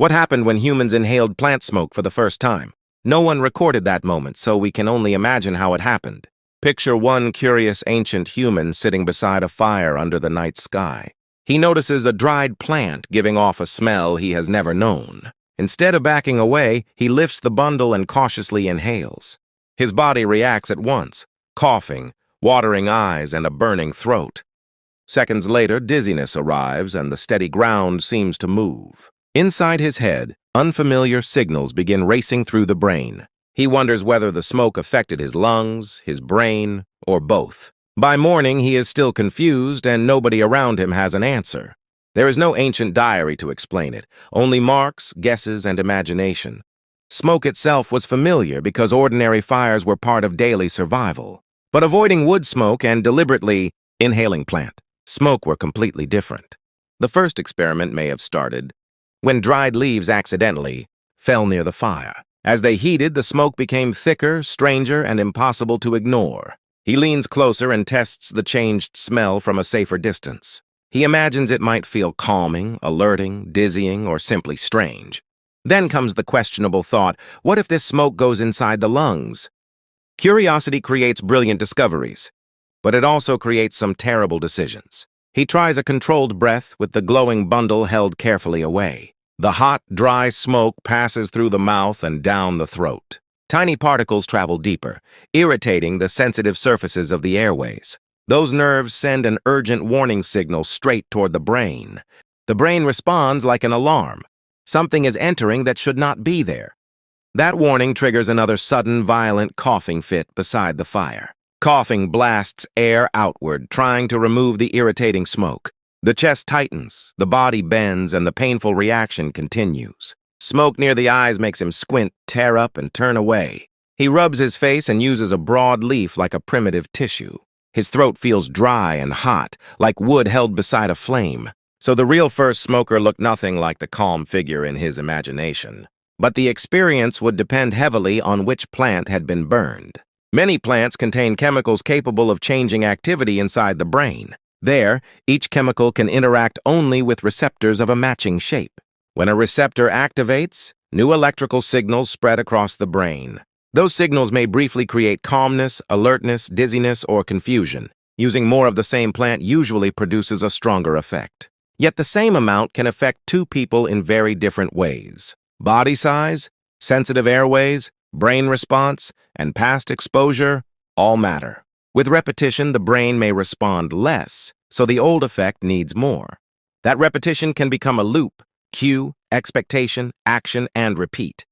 What happened when humans inhaled plant smoke for the first time? No one recorded that moment, so we can only imagine how it happened. Picture one curious ancient human sitting beside a fire under the night sky. He notices a dried plant giving off a smell he has never known. Instead of backing away, he lifts the bundle and cautiously inhales. His body reacts at once, coughing, watering eyes, and a burning throat. Seconds later, dizziness arrives and the steady ground seems to move. Inside his head, unfamiliar signals begin racing through the brain. He wonders whether the smoke affected his lungs, his brain, or both. By morning, he is still confused and nobody around him has an answer. There is no ancient diary to explain it, only marks, guesses, and imagination. Smoke itself was familiar because ordinary fires were part of daily survival. But avoiding wood smoke and deliberately inhaling plant smoke were completely different. The first experiment may have started when dried leaves accidentally fell near the fire. As they heated, the smoke became thicker, stranger, and impossible to ignore. He leans closer and tests the changed smell from a safer distance. He imagines it might feel calming, alerting, dizzying, or simply strange. Then comes the questionable thought, what if this smoke goes inside the lungs? Curiosity creates brilliant discoveries, but it also creates some terrible decisions. He tries a controlled breath with the glowing bundle held carefully away. The hot, dry smoke passes through the mouth and down the throat. Tiny particles travel deeper, irritating the sensitive surfaces of the airways. Those nerves send an urgent warning signal straight toward the brain. The brain responds like an alarm. Something is entering that should not be there. That warning triggers another sudden, violent coughing fit beside the fire. Coughing blasts air outward, trying to remove the irritating smoke. The chest tightens, the body bends, and the painful reaction continues. Smoke near the eyes makes him squint, tear up, and turn away. He rubs his face and uses a broad leaf like a primitive tissue. His throat feels dry and hot, like wood held beside a flame. So the real first smoker looked nothing like the calm figure in his imagination. But the experience would depend heavily on which plant had been burned. Many plants contain chemicals capable of changing activity inside the brain. There, each chemical can interact only with receptors of a matching shape. When a receptor activates, new electrical signals spread across the brain. Those signals may briefly create calmness, alertness, dizziness, or confusion. Using more of the same plant usually produces a stronger effect. Yet the same amount can affect two people in very different ways. Body size, sensitive airways, brain response, and past exposure all matter. With repetition, the brain may respond less, so the old effect needs more. That repetition can become a loop: cue, expectation, action, and repeat.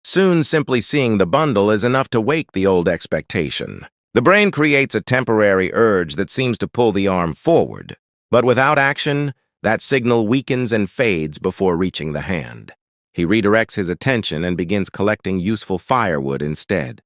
Soon, simply seeing the bundle is enough to wake the old expectation. The brain creates a temporary urge that seems to pull the arm forward, but without action, that signal weakens and fades before reaching the hand. He redirects his attention and begins collecting useful firewood instead.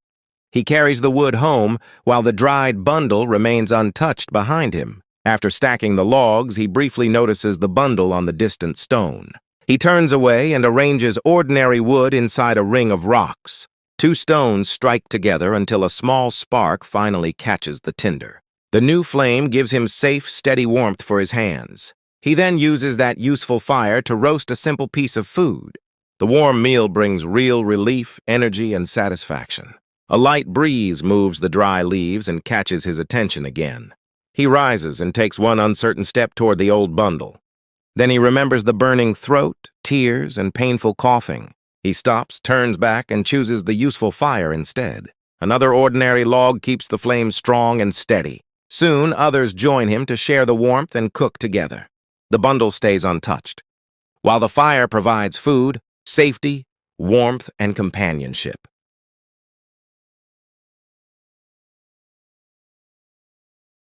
He carries the wood home while the dried bundle remains untouched behind him. After stacking the logs, he briefly notices the bundle on the distant stone. He turns away and arranges ordinary wood inside a ring of rocks. Two stones strike together until a small spark finally catches the tinder. The new flame gives him safe, steady warmth for his hands. He then uses that useful fire to roast a simple piece of food. The warm meal brings real relief, energy, and satisfaction. A light breeze moves the dry leaves and catches his attention again. He rises and takes one uncertain step toward the old bundle. Then he remembers the burning throat, tears, and painful coughing. He stops, turns back, and chooses the useful fire instead. Another ordinary log keeps the flame strong and steady. Soon, others join him to share the warmth and cook together. The bundle stays untouched, while the fire provides food, safety, warmth, and companionship.